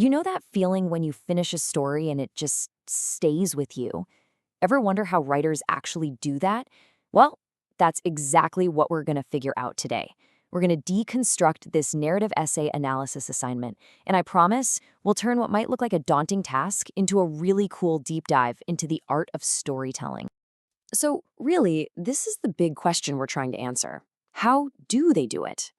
You know that feeling when you finish a story and it just stays with you? Ever wonder how writers actually do that? Well, that's exactly what we're going to figure out today. We're going to deconstruct this narrative essay analysis assignment, and I promise we'll turn what might look like a daunting task into a really cool deep dive into the art of storytelling. So, really, this is the big question we're trying to answer. How do they do it?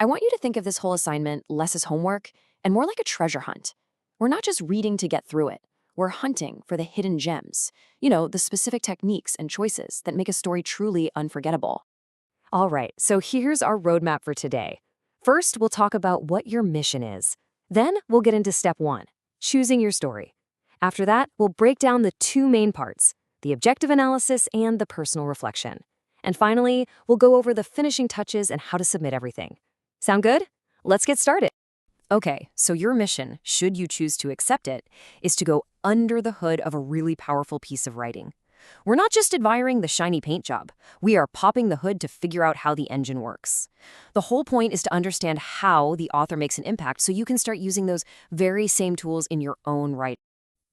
I want you to think of this whole assignment less as homework and more like a treasure hunt. We're not just reading to get through it. We're hunting for the hidden gems, the specific techniques and choices that make a story truly unforgettable. All right, so here's our roadmap for today. First, we'll talk about what your mission is. Then, we'll get into step one, choosing your story. After that, we'll break down the two main parts, the objective analysis and the personal reflection. And finally, we'll go over the finishing touches and how to submit everything. Sound good? Let's get started. Okay, so your mission, should you choose to accept it, is to go under the hood of a really powerful piece of writing. We're not just admiring the shiny paint job. We are popping the hood to figure out how the engine works. The whole point is to understand how the author makes an impact so you can start using those very same tools in your own writing.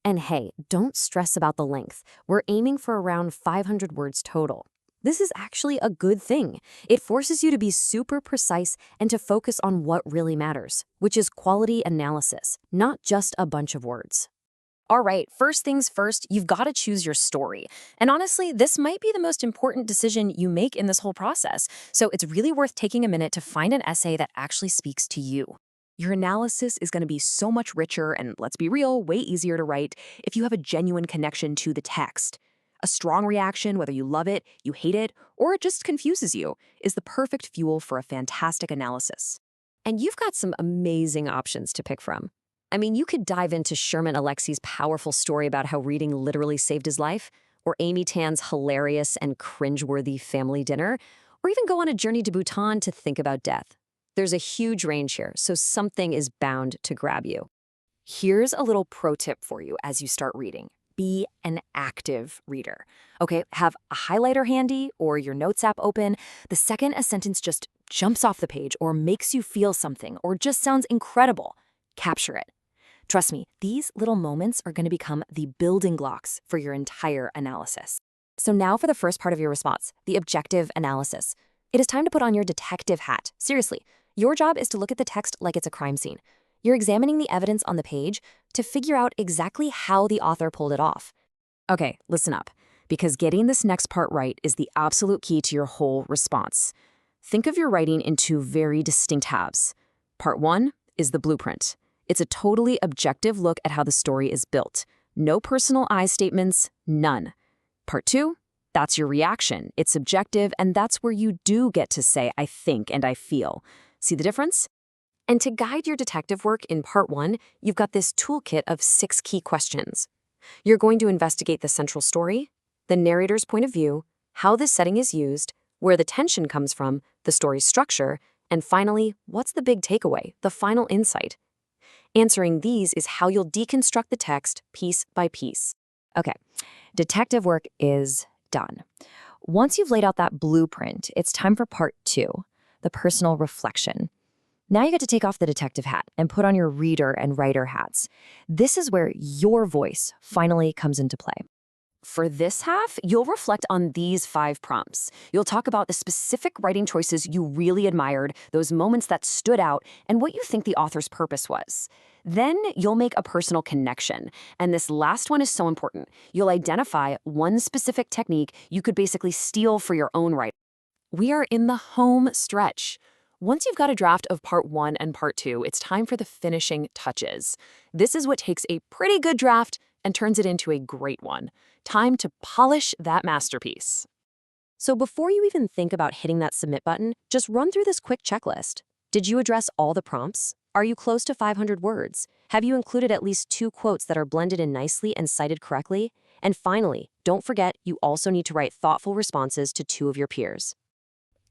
And hey, don't stress about the length. We're aiming for around 500 words total. This is actually a good thing. It forces you to be super precise and to focus on what really matters, which is quality analysis, not just a bunch of words. All right, first things first, you've got to choose your story. And honestly, this might be the most important decision you make in this whole process. So it's really worth taking a minute to find an essay that actually speaks to you. Your analysis is going to be so much richer and, let's be real, way easier to write if you have a genuine connection to the text. A strong reaction, whether you love it, you hate it, or it just confuses you, is the perfect fuel for a fantastic analysis. And you've got some amazing options to pick from. I mean, you could dive into Sherman Alexie's powerful story about how reading literally saved his life, or Amy Tan's hilarious and cringeworthy family dinner, or even go on a journey to Bhutan to think about death. There's a huge range here, so something is bound to grab you. Here's a little pro tip for you as you start reading. Be an active reader. Okay, have a highlighter handy or your notes app open. The second a sentence just jumps off the page or makes you feel something or just sounds incredible, capture it. Trust me, these little moments are going to become the building blocks for your entire analysis. So now for the first part of your response, the objective analysis. It is time to put on your detective hat. Seriously, your job is to look at the text like it's a crime scene. You're examining the evidence on the page to figure out exactly how the author pulled it off. Okay, listen up, because getting this next part right is the absolute key to your whole response. Think of your writing in two very distinct halves. Part one is the blueprint. It's a totally objective look at how the story is built. No personal I statements, none. Part two, that's your reaction. It's subjective, and that's where you do get to say, I think and I feel. See the difference? And to guide your detective work in part one, you've got this toolkit of 6 key questions. You're going to investigate the central story, the narrator's point of view, how this setting is used, where the tension comes from, the story's structure, and finally, what's the big takeaway, the final insight. Answering these is how you'll deconstruct the text piece by piece. Okay, detective work is done. Once you've laid out that blueprint, it's time for part two, the personal reflection. Now you get to take off the detective hat and put on your reader and writer hats. This is where your voice finally comes into play. For this half, you'll reflect on these 5 prompts. You'll talk about the specific writing choices you really admired, those moments that stood out, and what you think the author's purpose was. Then you'll make a personal connection. And this last one is so important. You'll identify one specific technique you could basically steal for your own writing. We are in the home stretch. Once you've got a draft of part 1 and part 2, it's time for the finishing touches. This is what takes a pretty good draft and turns it into a great one. Time to polish that masterpiece. So before you even think about hitting that submit button, just run through this quick checklist. Did you address all the prompts? Are you close to 500 words? Have you included at least 2 quotes that are blended in nicely and cited correctly? And finally, don't forget you also need to write thoughtful responses to 2 of your peers.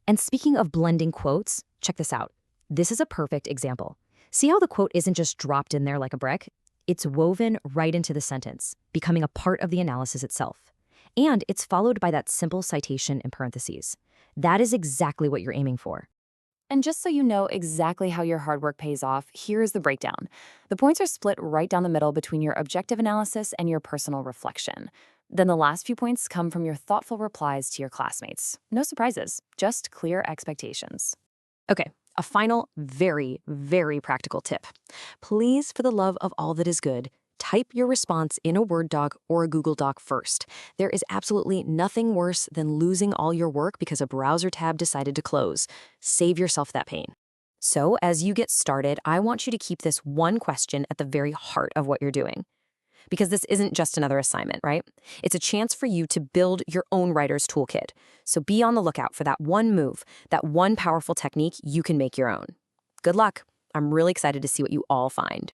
And speaking of blending quotes, check this out. This is a perfect example. See how the quote isn't just dropped in there like a brick? It's woven right into the sentence, becoming a part of the analysis itself. And it's followed by that simple citation in parentheses. That is exactly what you're aiming for. And just so you know exactly how your hard work pays off, here's the breakdown. The points are split right down the middle between your objective analysis and your personal reflection. Then the last few points come from your thoughtful replies to your classmates. No surprises, just clear expectations. Okay, a final, very, very practical tip. Please, for the love of all that is good, type your response in a Word doc or a Google Doc first. There is absolutely nothing worse than losing all your work because a browser tab decided to close. Save yourself that pain. So, as you get started, I want you to keep this one question at the very heart of what you're doing. Because this isn't just another assignment, right? It's a chance for you to build your own writer's toolkit. So be on the lookout for that one move, that one powerful technique you can make your own. Good luck. I'm really excited to see what you all find.